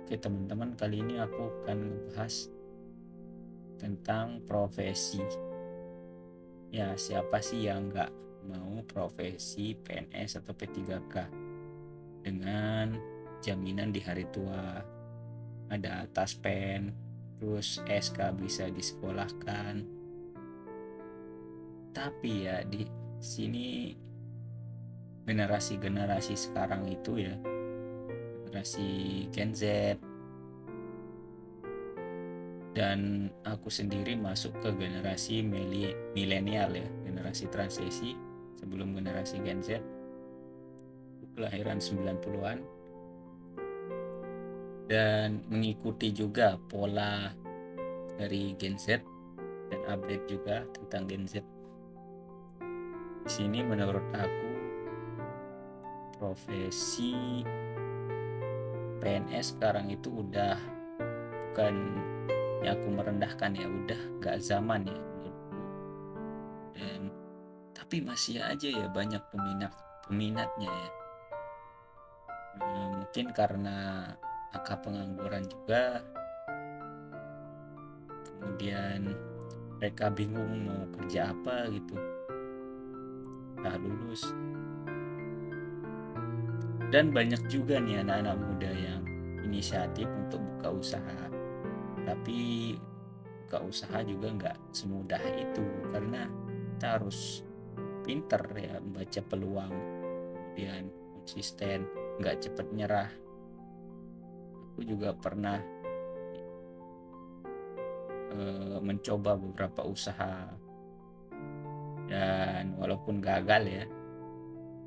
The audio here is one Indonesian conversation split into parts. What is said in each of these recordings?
Oke teman-teman, kali ini aku akan membahas tentang profesi. Ya, siapa sih yang nggak mau profesi PNS atau P3K dengan jaminan di hari tua, ada taspen, terus SK bisa disekolahkan. Tapi ya di sini generasi-generasi sekarang itu ya, generasi Gen Z, dan aku sendiri masuk ke generasi milenial ya, generasi transisi sebelum generasi Gen Z, kelahiran 90-an, dan mengikuti juga pola dari Gen Z dan update juga tentang Gen Z. Di sini menurut aku profesi PNS sekarang itu udah, bukan ya aku merendahkan ya, udah gak zaman ya menurutku. Dan tapi masih aja ya banyak peminatnya ya. Mungkin karena angka pengangguran juga, kemudian mereka bingung mau kerja apa gitu setelah lulus. Dan banyak juga nih anak-anak muda yang inisiatif untuk buka usaha, tapi buka usaha juga nggak semudah itu, karena kita harus pinter ya membaca peluang, kemudian konsisten, nggak cepat nyerah. Aku juga pernah mencoba beberapa usaha, dan walaupun gagal ya,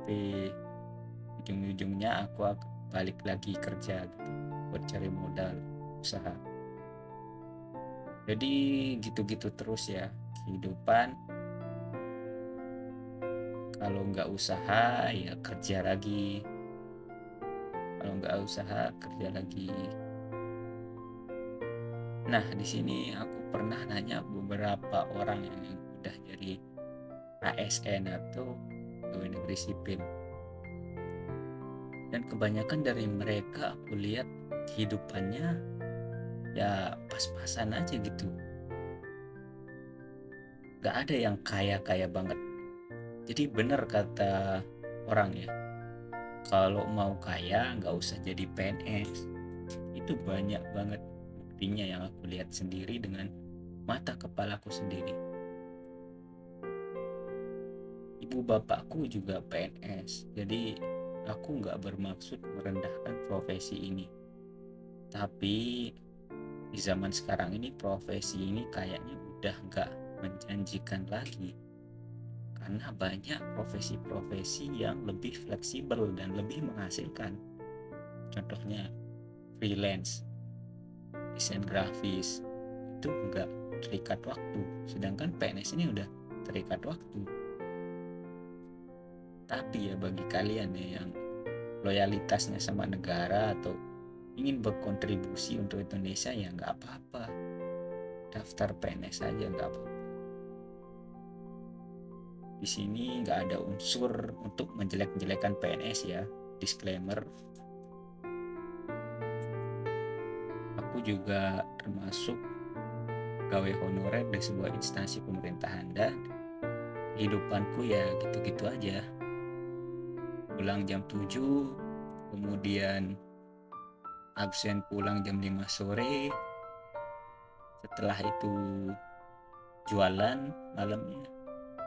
tapi ujung-ujungnya aku balik lagi kerja gitu, buat cari modal usaha. Jadi gitu-gitu terus ya kehidupan. Kalau nggak usaha ya kerja lagi, kalau nggak usaha kerja lagi. Nah, di sini aku pernah nanya beberapa orang yang udah jadi ASN atau pegawai negeri sipil, dan kebanyakan dari mereka aku lihat kehidupannya ya pas-pasan aja gitu, gak ada yang kaya-kaya banget. Jadi bener kata orang ya, kalau mau kaya nggak usah jadi PNS. Itu banyak banget buktinya yang aku lihat sendiri dengan mata kepalaku sendiri. Ibu bapakku juga PNS, jadi aku nggak bermaksud merendahkan profesi ini. Tapi di zaman sekarang ini profesi ini kayaknya udah nggak menjanjikan lagi, karena banyak profesi-profesi yang lebih fleksibel dan lebih menghasilkan. Contohnya freelance, desain grafis, itu nggak terikat waktu, sedangkan PNS ini udah terikat waktu. Tapi ya bagi kalian ya yang loyalitasnya sama negara atau ingin berkontribusi untuk Indonesia, ya nggak apa-apa, daftar PNS aja nggak apa-apa. Di sini nggak ada unsur untuk menjelek-jelekan PNS ya, disclaimer. Aku juga termasuk pegawai honorer di sebuah instansi pemerintahan, dan kehidupanku ya gitu-gitu aja. Pulang jam 7, kemudian absen pulang jam 5 sore. Setelah itu jualan malamnya,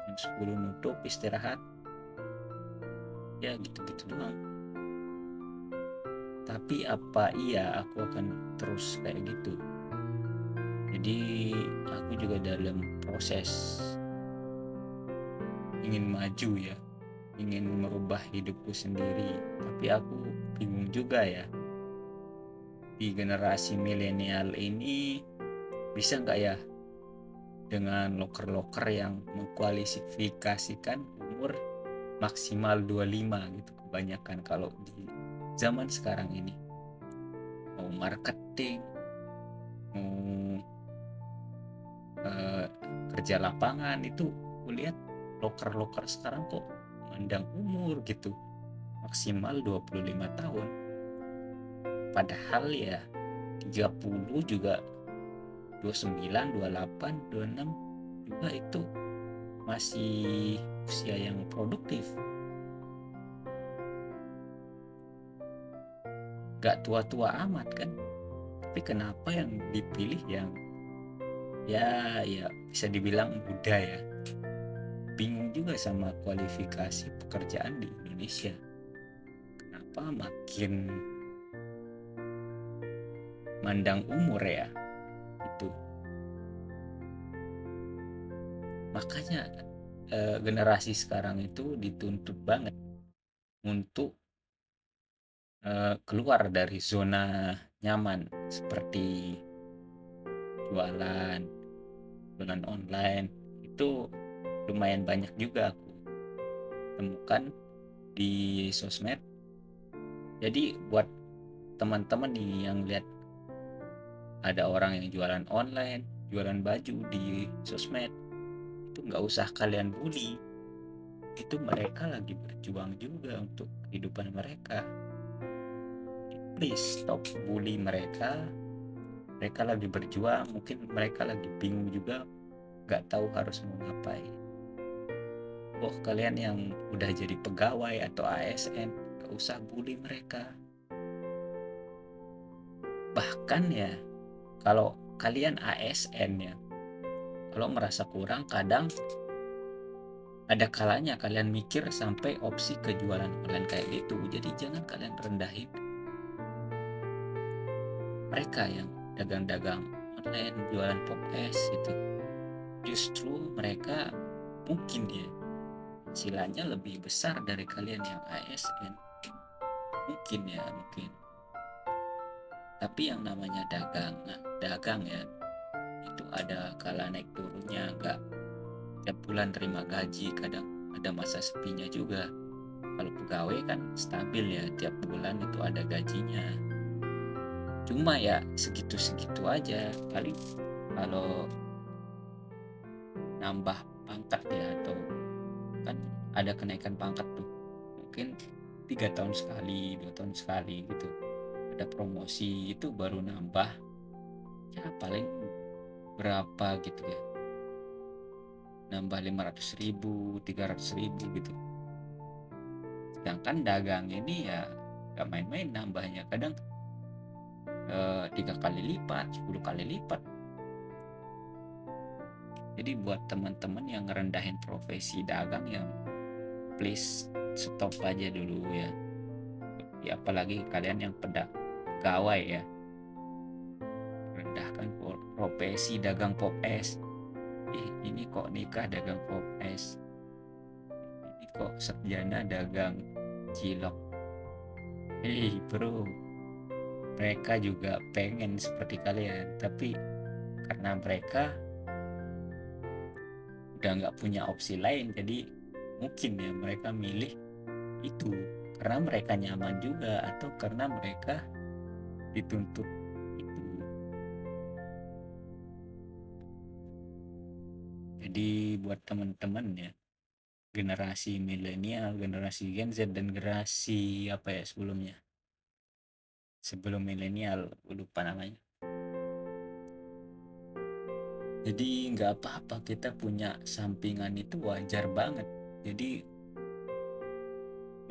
jam 10 nutup, istirahat. Ya gitu-gitu doang. Tapi apa iya aku akan terus kayak gitu? Jadi aku juga dalam proses ingin maju ya, ingin merubah hidupku sendiri. Tapi aku bingung juga ya, di generasi milenial ini bisa nggak ya dengan loker-loker yang mengkualifikasikan umur maksimal 25 gitu kebanyakan kalau di zaman sekarang ini. Mau marketing, mau kerja lapangan, itu kulihat loker-loker sekarang kok mandang umur gitu maksimal 25 tahun. Padahal ya 30 juga, 29, 28, 26 juga itu masih usia yang produktif. Gak tua-tua amat kan. Tapi kenapa yang dipilih yang ya bisa dibilang muda ya. Bingung juga sama kualifikasi pekerjaan di Indonesia. Kenapa makin mandang umur ya itu. Makanya generasi sekarang itu dituntut banget untuk keluar dari zona nyaman seperti jualan online. Itu lumayan banyak juga aku temukan di sosmed. Jadi buat teman-teman nih yang lihat ada orang yang jualan online, jualan baju di sosmed, itu nggak usah kalian bully. Itu mereka lagi berjuang juga untuk kehidupan mereka. Please stop bully mereka. Mereka lagi berjuang, mungkin mereka lagi bingung juga, nggak tahu harus mau ngapain. Kalian yang udah jadi pegawai atau ASN, nggak usah bully mereka. Bahkan ya, kalau kalian ASN ya, kalau merasa kurang, kadang ada kalanya kalian mikir sampai opsi kejualan online kayak gitu. Jadi jangan kalian rendahin mereka yang dagang-dagang online, jualan pop es gitu. Justru mereka mungkin ya hasilannya lebih besar dari kalian yang ASN. Mungkin. Tapi yang namanya dagang ya, itu ada kala naik turunnya, nggak tiap bulan terima gaji, kadang ada masa sepinya juga. Kalau pegawai kan stabil ya, tiap bulan itu ada gajinya. Cuma ya segitu-segitu aja. Paling kalau nambah pangkat ya, atau kan ada kenaikan pangkat tuh, mungkin 3 tahun sekali, 2 tahun sekali gitu, ada promosi, itu baru nambah ya paling berapa gitu ya, nambah 500.000, 300.000 gitu. Sedangkan dagang ini ya gak main-main nambahnya, kadang 3 kali lipat, 10 kali lipat. Jadi buat teman-teman yang ngerendahin profesi dagang, yang please stop aja dulu ya. Ya apalagi kalian yang pegawai ya, rendahkan profesi dagang pop es. Ini kok nikah dagang pop es, ini kok sarjana dagang cilok. Bro, mereka juga pengen seperti kalian, tapi karena mereka udah nggak punya opsi lain, jadi mungkin ya mereka milih itu karena mereka nyaman juga, atau karena mereka dituntut itu. Jadi buat teman-teman ya, generasi milenial, generasi Gen Z, dan generasi apa ya sebelum milenial, lupa namanya. Jadi nggak apa-apa kita punya sampingan, itu wajar banget. Jadi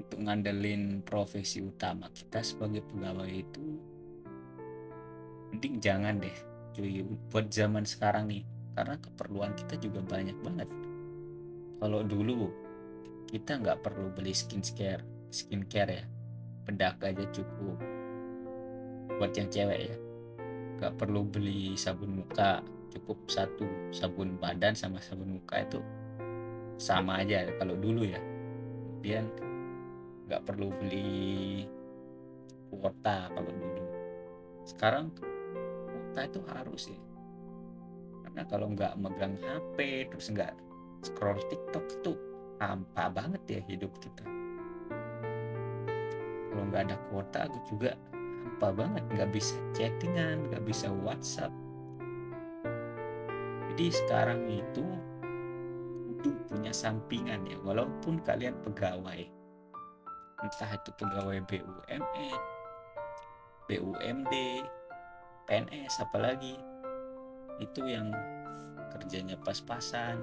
untuk ngandelin profesi utama kita sebagai pegawai itu mending jangan deh cuy, buat zaman sekarang nih, karena keperluan kita juga banyak banget. Kalau dulu kita nggak perlu beli skincare ya, bedak aja cukup. Buat yang cewek ya, nggak perlu beli sabun muka, cukup satu sabun badan sama sabun muka, itu sama aja kalau dulu ya. Kemudian nggak perlu beli kuota kalau dulu. Sekarang kuota itu harus ya, karena kalau nggak megang HP terus nggak scroll TikTok tuh hampa banget ya hidup kita. Kalau nggak ada kuota aku juga hampa banget, nggak bisa chattingan, nggak bisa WhatsApp. Jadi sekarang itu kudu punya sampingan ya, walaupun kalian pegawai, entah itu pegawai BUMN, BUMD, PNS apalagi itu yang kerjanya pas-pasan,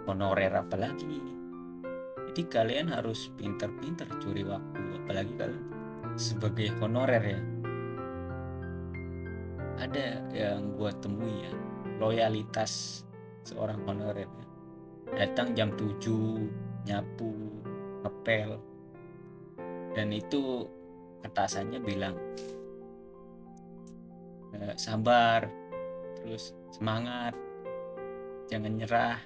honorer apalagi. Jadi kalian harus pintar-pintar curi waktu, apalagi kalian sebagai honorer ya. Ada yang gua temui ya, loyalitas seorang honorer ya. Datang jam 7, nyapu, ngepel, dan itu atasannya bilang sabar, terus semangat, jangan nyerah,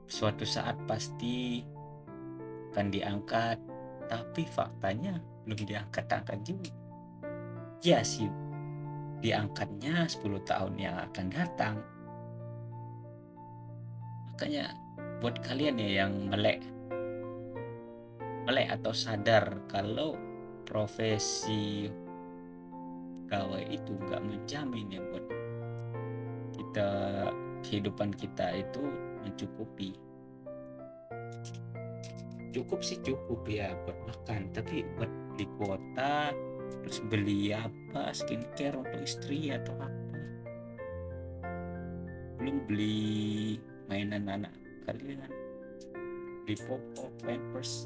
suatu saat pasti akan diangkat. Tapi faktanya belum diangkat-angkat juga. Ya sih, diangkatnya 10 tahun yang akan datang. Makanya buat kalian ya yang melek atau sadar kalau profesi pegawai itu nggak menjamin ya buat kita, kehidupan kita itu mencukupi. Cukup sih cukup ya buat makan, tapi buat beli kuota, terus beli apa, skincare untuk istri atau apa, belum beli mainan anak kalian, beli popok, pampers,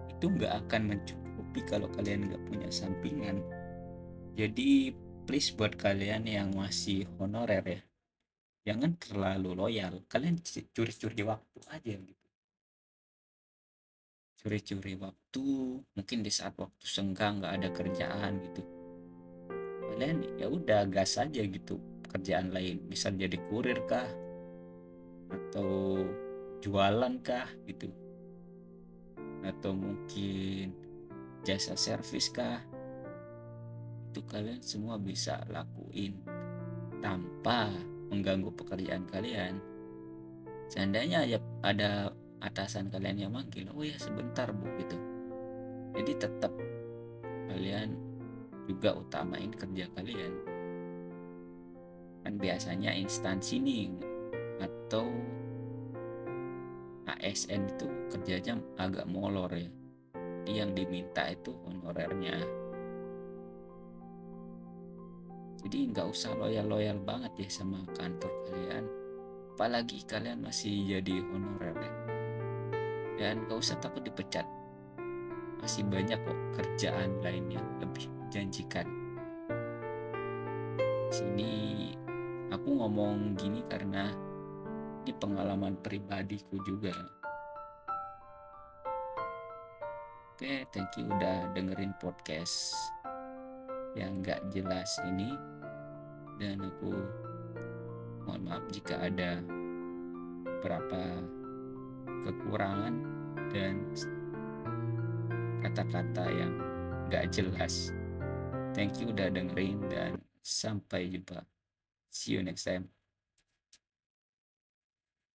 itu nggak akan mencukupi kalau kalian nggak punya sampingan. Jadi please buat kalian yang masih honorer ya, jangan terlalu loyal. Kalian curi-curi waktu aja gitu, curi-curi waktu. Mungkin di saat waktu senggang nggak ada kerjaan gitu, kalian ya udah gas aja gitu kerjaan lain, misal jadi kurir kah atau jualan kah gitu, atau mungkin jasa servis kah. Itu kalian semua bisa lakuin tanpa mengganggu pekerjaan kalian. Seandainya ya ada atasan kalian yang manggil, oh ya sebentar bu gitu, jadi tetap kalian juga utamain kerja kalian. Kan biasanya instansi nih atau ASN itu kerjanya agak molor ya, jadi yang diminta itu honorernya. Jadi nggak usah loyal banget ya sama kantor kalian, apalagi kalian masih jadi honorer ya. Dan gak usah takut dipecat, masih banyak kok kerjaan lainnya lebih menjanjikan. Sini aku ngomong gini karena ini pengalaman pribadiku juga. Oke, thank you udah dengerin podcast yang gak jelas ini, dan aku mohon maaf jika ada beberapa kekurangan dan kata-kata yang gak jelas. Thank you udah dengerin dan sampai jumpa. See you next time.